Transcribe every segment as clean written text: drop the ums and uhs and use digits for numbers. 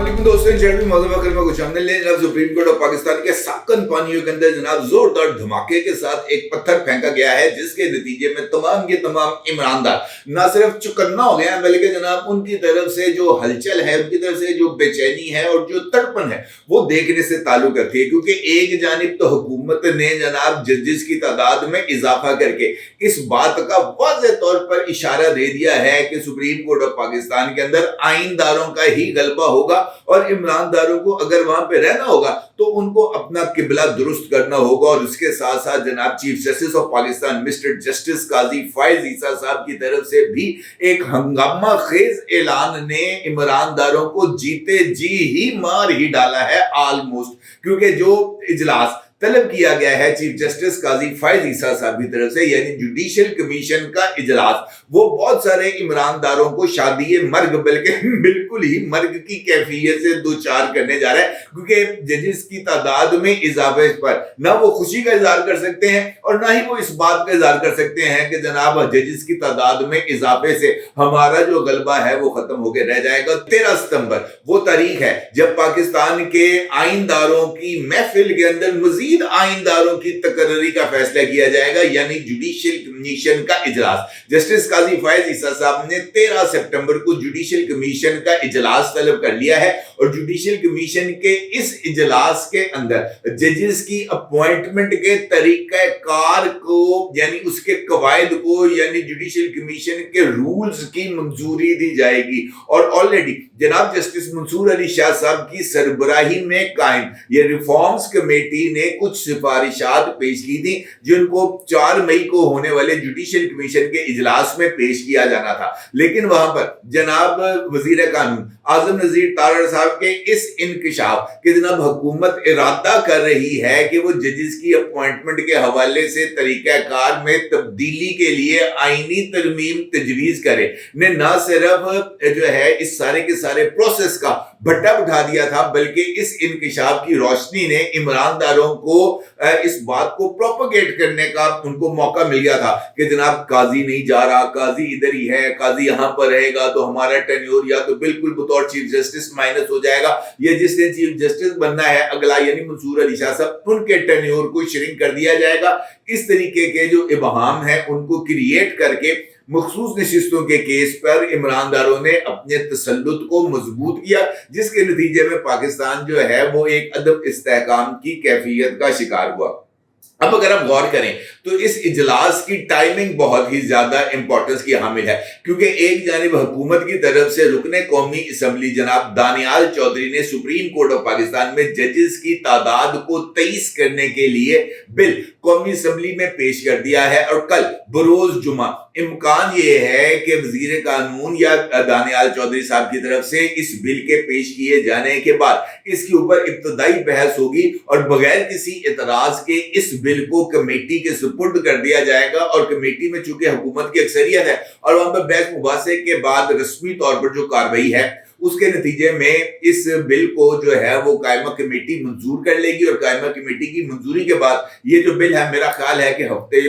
अस्सलामुअलैकुम दोस्तों, जनाब सुप्रीम कोर्ट ऑफ पाकिस्तान के साकन पानियों के अंदर जनाब जोरदार धमाके के साथ एक पत्थर फेंका गया है, जिसके नतीजे में तमाम इमरानदार न सिर्फ चुकन्ना हो गए हैं, बल्कि जनाब उनकी तरफ से जो हलचल है, उनकी तरफ से जो बेचैनी है और जो तड़पन है वो देखने से ताल्लुक रखती है। क्योंकि एक जानिब तो हुकूमत ने जनाब जजेस की तादाद में इजाफा करके इस बात का वाज़ेह तौर पर इशारा दे दिया है कि सुप्रीम कोर्ट ऑफ पाकिस्तान के अंदर आईनदारों का ही गलबा होगा और इमरानदारों को अगर वहां पे रहना होगा तो उनको अपना किबला दुरुस्त करना होगा। और उसके साथ साथ जनाब chief justice of Pakistan mister justice Qazi Faez Isa साहब की तरफ से भी एक हंगामा खेज ऐलान ने इमरानदारों को जीते जी ही मार ही डाला है ऑलमोस्ट। क्योंकि जो इजलास तलब किया गया है चीफ जस्टिस काजी फायज ईसा साहब की तरफ से, यानी जुडिशियल कमीशन का इजलास, वो बहुत सारे इमरानदारों को शादी मर्ग बल्कि बिल्कुल ही मर्ग की कैफियत से दो चार करने जा रहा है। क्योंकि जजेस की तादाद में इजाफे पर ना वो खुशी का इजहार कर सकते हैं और ना ही वो इस बात का इजहार कर सकते हैं कि जनाब जजेस की तादाद में इजाफे से हमारा जो गलबा है वो खत्म होकर रह जाएगा। 13 सितंबर वो तारीख है जब पाकिस्तान के आईनदारों की महफिल के अंदर मजीद आईनदारों की तकर्री का फैसला किया जाएगा, यानी जुडिशियल कमीशन का इजलास। जस्टिस काजी फायज ईसा साहब ने 13 सितंबर को जुडिशियल कमीशन का इजलास तलब कर लिया है और जुडिशियल कमीशन के इस इजलास के अंदर जजेस की अपॉइंटमेंट के तरीकाकार को, यानी उसके कवायद को, यानी जुडिशियल कमीशन के रूल्स की मंजूरी दी जाएगी। और ऑलरेडी जनाब जस्टिस मंसूर अली शाह साहब की सरबराही में कायम ये रिफॉर्म्स कमेटी ने कुछ सिफारिशात पेश की थी, जिनको 4 मई को होने वाले जुडिशियल कमीशन के इजलास में पेश किया जाना था। लेकिन वहां पर जनाब वजीर कानून आजम नजीर तारड़ साहब के इस इंकशाफ कि जनाब हुकूमत इरादा कर रही है कि वो जजेस की अपॉइंटमेंट के हवाले से तरीकाकार में तब्दीली के लिए आईनी तरमीम तजवीज करे, ने ना सिर्फ जो है इस सारे के सारे प्रोसेस का भट्टा उठा दिया था, बल्कि इस इंकशाफ की रोशनी ने इमरानदारों को इस बात को प्रोपेगेट करने का उनको मौका मिल गया था कि जनाब काजी नहीं जा रहा, काजी इधर ही है, काजी यहां पर रहेगा तो हमारा टेन्योर या तो बिल्कुल बतौर चीफ जस्टिस माइनस हो जाएगा, या जिसने चीफ जस्टिस बनना है अगला यानी मंसूर अली शाह साहब, उनके टेन्योर को श्रिंक कर दिया जाएगा। इस तरीके के जो इबहाम है उनको क्रिएट करके मखसूस नशिस्तों के केस पर इमरानदारों ने अपने तसल्लुत को मजबूत किया, जिसके नतीजे में पाकिस्तान जो है वो एक अदम इस्तेहकाम की कैफियत का शिकार हुआ। अब अगर आप गौर करें तो इस इजलास की टाइमिंग बहुत ही ज्यादा इंपॉर्टेंस की हामिल है। क्योंकि एक जानिब हुकूमत की तरफ से रुकने कौमी असम्बली जनाब दानियाल चौधरी ने सुप्रीम कोर्ट ऑफ पाकिस्तान में जजेस की तादाद को 23 करने के लिए बिल कौमी असम्बली में पेश कर दिया है। और कल बरोज जुमा इम्कान ये है कि वजीर कानून या दानियाल चौधरी साहब की तरफ से इस बिल के पेश किए जाने के बाद इसके ऊपर इब्तदाई बहस होगी और बगैर किसी एतराज के इस बिल को कमेटी के सुपुर्द कर दिया जाएगा। और कमेटी में चूंकि हुकूमत की अक्सरियत है और वहां पर बहस मुबासे के बाद रस्मी तौर पर जो कार्रवाई है उसके नतीजे में इस बिल को जो है वो कायमा कमेटी मंजूर कर लेगी। और कायमा कमेटी की मंजूरी के बाद ये जो बिल है, मेरा ख्याल है कि हफ्ते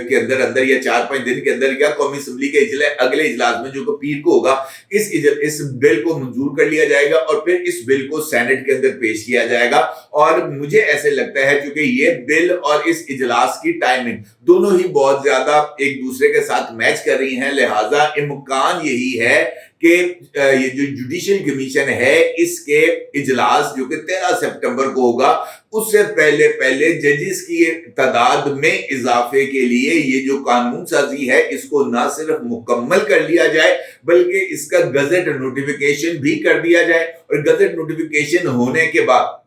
के अंदर अंदर या 4-5 दिन के अंदर क्या कौमी असम्बली के अगले इजलास में जो पीर को होगा इस बिल को मंजूर कर लिया जाएगा और फिर इस बिल को सेनेट के अंदर पेश किया जाएगा। और मुझे ऐसे लगता है क्योंकि ये बिल और इस इजलास की टाइमिंग दोनों ही बहुत ज्यादा एक दूसरे के साथ मैच कर रही हैं, लिहाजा इम्कान यही है कि ये जो जुडिशियल कमीशन है इसके इजलास जो कि 13 सितंबर को होगा, उससे पहले जजेस की तादाद में इजाफे के लिए ये जो कानून साजी है इसको ना सिर्फ मुकम्मल कर लिया जाए बल्कि इसका गजट नोटिफिकेशन भी कर दिया जाए। और गजट नोटिफिकेशन होने के बाद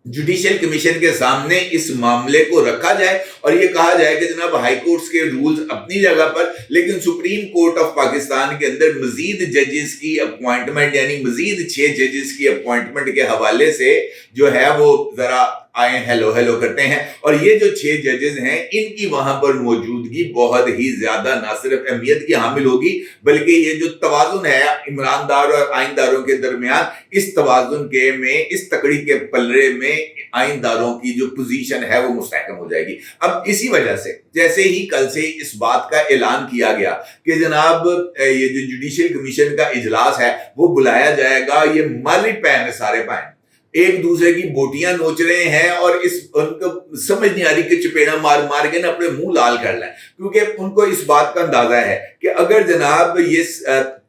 जुडिशियल कमीशन के सामने इस मामले को रखा जाए और ये कहा जाए कि जनाब हाई कोर्ट्स के रूल्स अपनी जगह पर, लेकिन सुप्रीम कोर्ट ऑफ पाकिस्तान के अंदर मजीद जजेस की अपॉइंटमेंट यानी मजीद 6 जजेस की अपॉइंटमेंट के हवाले से जो है वो जरा आए हेलो हेलो करते हैं। और ये जो 6 जजेस हैं, इनकी वहां पर मौजूदगी बहुत ही ज्यादा ना सिर्फ अहमियत की हामिल होगी, बल्कि ये जो तवाजुन है इमरानदार और आइनदारों के दरमियान, इस तवाजुन के में, इस तकड़ी के पलड़े में आइनदारों की जो पोजीशन है वो मुस्तहकम हो जाएगी। अब इसी वजह से जैसे ही कल से इस बात का ऐलान किया गया कि जनाब ये जो जुडिशियल कमीशन का इजलास है वो बुलाया जाएगा, ये माली पैन सारे पाए एक दूसरे की बोटियां नोच रहे हैं और इस उनको समझ नहीं आ रही कि चपेड़ा मार मार के ना अपने मुंह लाल कर लें, क्योंकि उनको इस बात का अंदाजा है कि अगर जनाब ये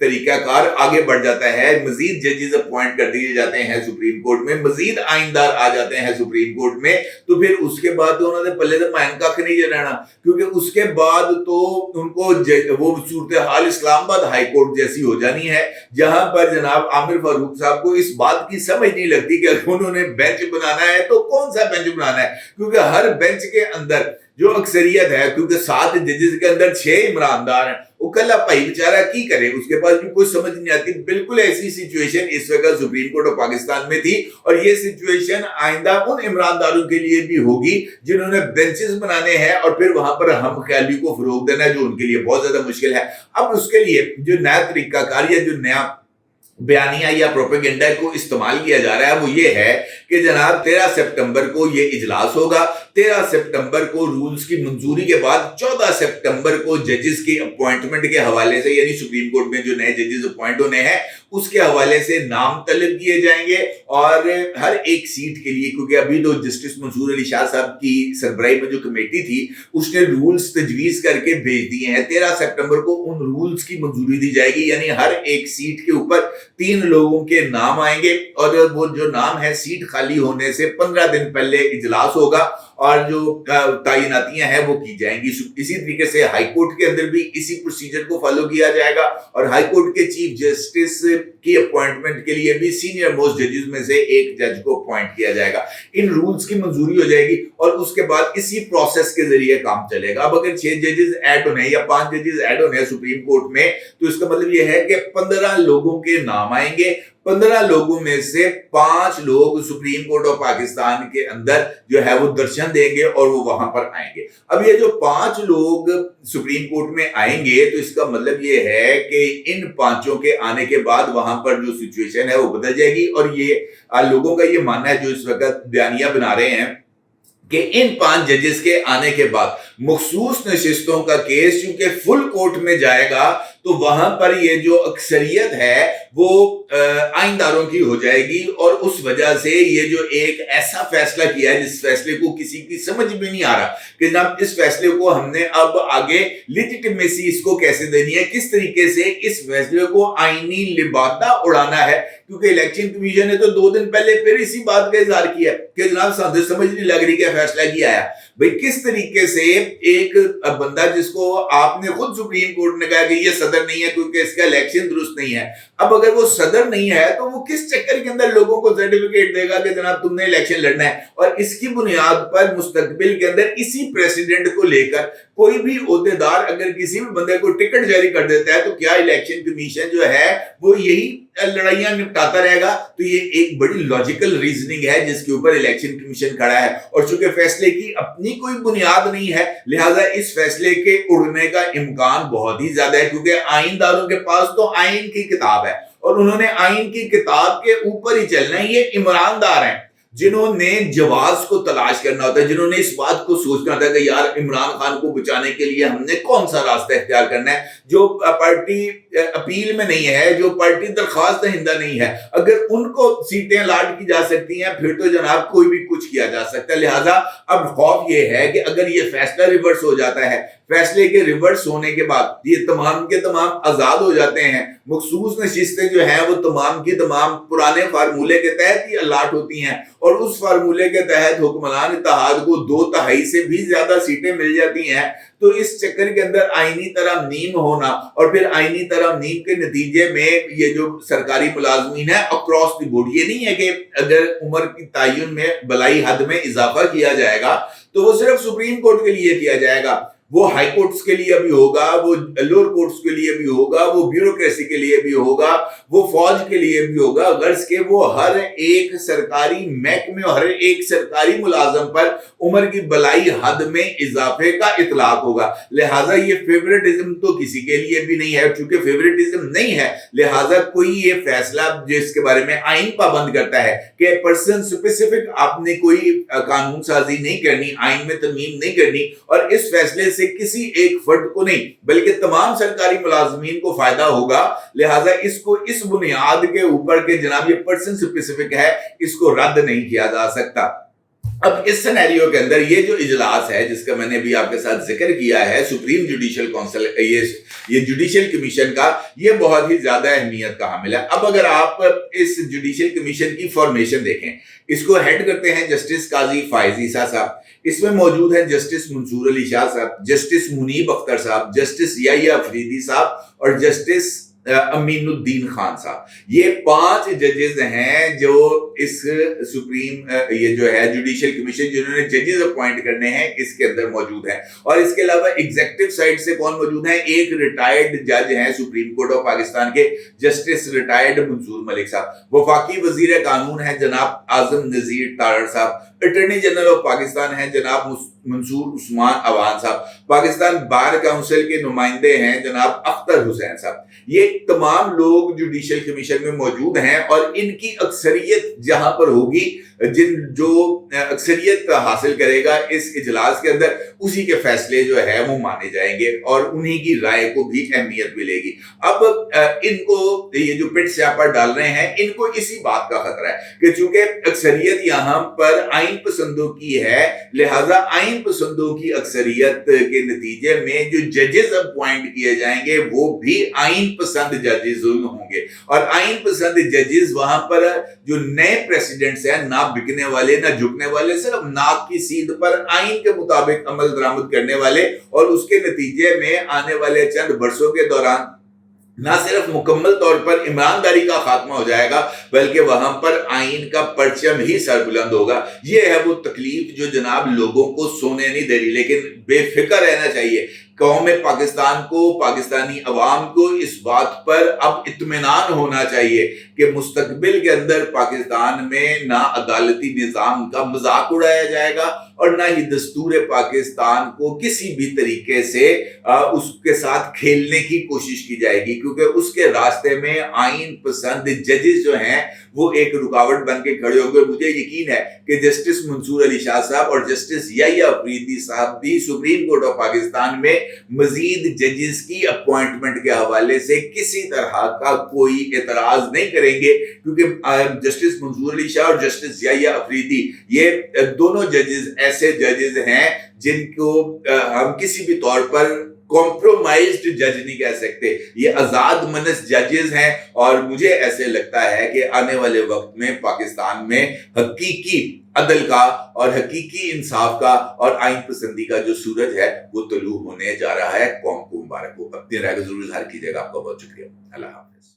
तरीकाकार आगे बढ़ जाता है, मजीद जजेस अपॉइंट कर दिए जाते हैं सुप्रीम कोर्ट में, मजीद आइनदार आ जाते हैं सुप्रीम कोर्ट में, तो फिर उसके बाद तो उन्होंने पल्ले तो मायन कख नहीं रहना, क्योंकि उसके बाद तो उनको वो सूरत हाल इस्लामाबाद हाई कोर्ट जैसी हो जानी है, जहां पर जनाब आमिर फारूक साहब को इस बात की समझ नहीं लगती कि उन्होंने बेंच बनाना है तो कौन सा बेंच बनाना है, क्योंकि हर बेंच के अंदर जो अक्सरियत है, क्योंकि 7 जजेस के अंदर 6 इमरानदार हैं, वो कल्ला भाई बेचारा की करे, उसके पास भी कोई समझ नहीं आती। बिल्कुल ऐसी सिचुएशन इस वक्त सुप्रीम कोर्ट ऑफ पाकिस्तान में थी, और ये सिचुएशन आइंदा उन इमरानदारों के लिए भी होगी जिन्होंने बेंचेस बनाने हैं और फिर वहां पर हम ख्याली को फरोग देना है, जो उनके लिए बहुत ज्यादा मुश्किल है। अब उसके लिए जो नया तरीकाकार या जो नया बयानिया या प्रोपेगेंडा को इस्तेमाल किया जा रहा है वो ये है कि जनाब 13 सितंबर को ये इजलास होगा, 13 सितंबर को रूल्स की मंजूरी के बाद 14 सितंबर को जजेस की अपॉइंटमेंट के हवाले से, यानी सुप्रीम कोर्ट में जो नए जजेस अपॉइंट होने हैं उसके हवाले से नाम तलब किए जाएंगे, और हर एक सीट के लिए, क्योंकि अभी तो जस्टिस मंसूर अली शाह साहब की सरबराही में जो कमेटी थी उसने रूल्स तजवीज करके भेज दिए हैं। 13 सितंबर को उन रूल्स की मंजूरी दी जाएगी, यानी हर एक सीट के ऊपर 3 लोगों के नाम आएंगे, और वो जो नाम है सीट खाली होने से 15 दिन पहले इजलास होगा और जो तैनातियां हैं वो की जाएंगी। इसी तरीके से हाई कोर्ट के अंदर भी इसी प्रोसीजर को फॉलो किया जाएगा, और हाई कोर्ट के चीफ जस्टिस की अपॉइंटमेंट के लिए भी सीनियर मोस्ट जजेस में से एक जज को अपॉइंट किया जाएगा। इन रूल्स की मंजूरी हो जाएगी और उसके बाद इसी प्रोसेस के जरिए काम चलेगा। अब अगर 6 जजेस ऐड होने या 5 जजेस ऐड होने सुप्रीम कोर्ट में, तो इसका मतलब यह है कि 15 लोगों के नाम आएंगे, 15 लोगों में से 5 लोग सुप्रीम कोर्ट ऑफ पाकिस्तान के अंदर जो है वो दर्शन देंगे और वो वहां पर आएंगे। अब ये जो 5 लोग सुप्रीम कोर्ट में आएंगे, तो इसका मतलब ये है कि इन 5 के आने के बाद वहां पर जो सिचुएशन है वो बदल जाएगी, और ये लोगों का ये मानना है जो इस वक्त बयानिया बना रहे हैं कि इन 5 जजेस के आने के बाद मखसूस नशिस्तों का केस चूंकि फुल कोर्ट में जाएगा, तो वहां पर ये जो अक्सरियत है वो आइनदारों की हो जाएगी, और उस वजह से ये जो एक ऐसा फैसला किया है जिस फैसले को किसी की समझ में नहीं आ रहा कि जनाब इस फैसले को हमने अब आगे लेजिटिमेसी इसको कैसे देनी है, किस तरीके से इस फैसले को आईनी लिबादा उड़ाना है, क्योंकि इलेक्शन कमीशन ने तो 2 दिन पहले फिर इसी बात का इजहार किया कि जनाब समझ नहीं लग रही क्या फैसला किया है। भाई किस तरीके से एक बंदा जिसको आपने खुद सुप्रीम कोर्ट ने कहा कि ये सदर नहीं है क्योंकि इसका इलेक्शन दुरुस्त नहीं है, अब अगर वो सदर नहीं है तो वो किस चक्कर के अंदर लोगों को सर्टिफिकेट देगा कि जनाब तुमने इलेक्शन लड़ना है, और इसकी बुनियाद पर मुस्तकबिल के अंदर इसी प्रेसिडेंट को लेकर कोई भी ओहदेदार अगर किसी भी बंदे को टिकट जारी कर देता है, तो क्या इलेक्शन कमीशन जो है वो यही लड़ाइयां निपटाता रहेगा? तो ये एक बड़ी लॉजिकल रीजनिंग है जिसके ऊपर इलेक्शन कमीशन खड़ा है, और चूंकि फैसले की अपनी कोई बुनियाद नहीं है, लिहाजा इस फैसले के उड़ने का इम्कान बहुत ही ज्यादा है, क्योंकि आइनदारों के पास तो आइन की किताब है और उन्होंने आइन की किताब के ऊपर ही चलना है। ये इमरानदार हैं जिन्होंने जवाब को तलाश करना होता है, जिन्होंने इस बात को सोचना होता है कि यार इमरान खान को बचाने के लिए हमने कौन सा रास्ता इख्तियार करना है। जो पार्टी अपील में नहीं है, जो पार्टी दरख्वास्त दहिंदा नहीं है, अगर उनको सीटें अलाट की जा सकती हैं फिर तो जनाब कोई भी कुछ किया जा सकता है। लिहाजा अब खौफ ये है कि अगर ये फैसला रिवर्स हो जाता है, फैसले के रिवर्स होने के बाद ये तमाम के तमाम आजाद हो जाते हैं, मखसूस नशिस्तें जो हैं वो तमाम की तमाम पुराने फार्मूले के तहत ही अलाट होती हैं, और उस फार्मूले के तहत हुक्मरान इत्तेहाद को 2/3 से भी ज्यादा सीटें मिल जाती हैं। तो इस चक्कर के अंदर आईनी तरमीम होना, और फिर आईनी तरमीम के नतीजे में ये जो सरकारी मुलाजमीन है अक्रॉस द बोर्ड, ये नहीं है कि अगर उम्र की तयन में बलाई हद में इजाफा किया जाएगा तो वो सिर्फ सुप्रीम कोर्ट के लिए किया जाएगा, वो हाई कोर्ट्स के लिए भी होगा, वो लोअर कोर्ट्स के लिए भी होगा, वो ब्यूरोक्रेसी के लिए भी होगा, वो फौज के लिए भी होगा, गर्ज के वो हर एक सरकारी महकमे और हर एक सरकारी मुलाजम पर उम्र की बलाई हद में इजाफे का इतलाक होगा। लिहाजा ये फेवरेटिज्म तो किसी के लिए भी नहीं है, चूंकि फेवरेटिज्म नहीं है लिहाजा कोई ये फैसला जिसके बारे में आइन पाबंद करता है कि पर्सन स्पेसिफिक आपने कोई कानून साजी नहीं करनी, आइन में तरमीम नहीं करनी, और इस फैसले से किसी एक फर्द को नहीं बल्कि तमाम सरकारी मुलाजमीन को फायदा होगा। लिहाजा इसको इस बुनियाद के ऊपर के जनाब ये पर्सन स्पेसिफिक है, इसको रद्द नहीं किया जा सकता। अब इस सिनेरियो के अंदर ये जो इजलास है जिसका मैंने भी आपके साथ जिक्र किया है, सुप्रीम जुडिशियल काउंसिल, ये जुडिशियल कमीशन का, ये बहुत ही ज्यादा अहमियत का हामिल है। अब अगर आप इस जुडिशियल कमीशन की फॉर्मेशन देखें, इसको हेड करते हैं जस्टिस काजी फायज ईसा साहब, इसमें मौजूद हैं जस्टिस मंसूर अली शाह साहब, जस्टिस मुनीब अख्तर साहब, जस्टिस याहिया अफरीदी साहब और जस्टिस अमीनुद्दीन खान साहब। ये 5 जजेस हैं जो इस सुप्रीम ये जो है जुडिशियल कमीशन जिन्होंने जजेस अपॉइंट करने हैं इसके अंदर मौजूद हैं। और इसके अलावा एग्जीक्यूटिव साइड से कौन मौजूद है, एक रिटायर्ड जज हैं सुप्रीम कोर्ट ऑफ पाकिस्तान के जस्टिस रिटायर्ड मंसूर मलिक साहब, वफाकी वजीर कानून है जनाब आजम नजीर तारड़ साहब, अटॉर्नी जनरल ऑफ पाकिस्तान है जनाब मंसूर उस्मान अवान साहब, पाकिस्तान बार काउंसिल के नुमाइंदे हैं जनाब अख्तर हुसैन साहब। ये तमाम लोग जुडिशियल कमीशन में मौजूद हैं और इनकी अक्सरियत जहां पर होगी, जो अक्सरियत हासिल करेगा इस इजलास के अंदर, उसी के फैसले जो है वो माने जाएंगे और उन्हीं की राय को भी अहमियत मिलेगी। अब इनको ये जो पिट स्यापा डाल रहे हैं, इनको इसी बात का खतरा है कि चूंकि अक्सरियत यहाँ पर आइन पसंदों की है, लिहाजा आइन पसंदों की अक्सरियत के नतीजे में जो जजेस अपॉइंट किए जाएंगे वो भी आइन पसंद जजेस होंगे। और आइन पसंद जजेस वहां पर जो नए प्रेसिडेंट्स हैं, ना बिकने वाले ना झुकने वाले, सिर्फ नाक की सीध पर आइन के मुताबिक अमल दरामद करने वाले, और उसके नतीजे में आने वाले चंद बरसों के दौरान ना सिर्फ मुकम्मल तौर पर ईमानदारी का खात्मा हो जाएगा बल्कि वहां पर आइन का परचम ही सरबुलंद होगा। ये है वो तकलीफ जो जनाब लोगों को सोने नहीं दे रही, लेकिन बेफिक्र रहना चाहिए। कौम पाकिस्तान को, पाकिस्तानी अवाम को इस बात पर अब इत्मीनान होना चाहिए कि मुस्तकबिल के अंदर पाकिस्तान में ना अदालती निज़ाम का मजाक उड़ाया जाएगा और ना ही दस्तूर पाकिस्तान को किसी भी तरीके से उसके साथ खेलने की कोशिश की जाएगी, क्योंकि उसके रास्ते में आइन पसंद जजेस जो हैं वो एक रुकावट बन के खड़े होंगे। मुझे यकीन है कि जस्टिस मंसूर अली शाह साहब और जस्टिस याहिया अफरीदी साहब भी सुप्रीम कोर्ट ऑफ पाकिस्तान में मजीद जजेस की अपॉइंटमेंट के हवाले से किसी तरह का कोई एतराज नहीं करेंगे, क्योंकि जस्टिस मंसूर अली शाह और जस्टिस याहिया अफरीदी ये दोनों जजेस ऐसे जजेस हैं जिनको हम किसी भी तौर पर कॉम्प्रोमाइज्ड जज नहीं कह सकते। ये आजाद मनस जजेस हैं और मुझे ऐसे लगता है कि आने वाले वक्त में पाकिस्तान में हकीकी अदल का और हकीकी इंसाफ का और आइन पसंदी का जो सूरज है वो तुलू होने जा रहा है। कौम को मुबारक हो। अपनी राय को जरूर इज़हार कीजिएगा। आपका बहुत शुक्रिया। अल्लाह हाफ़िज़।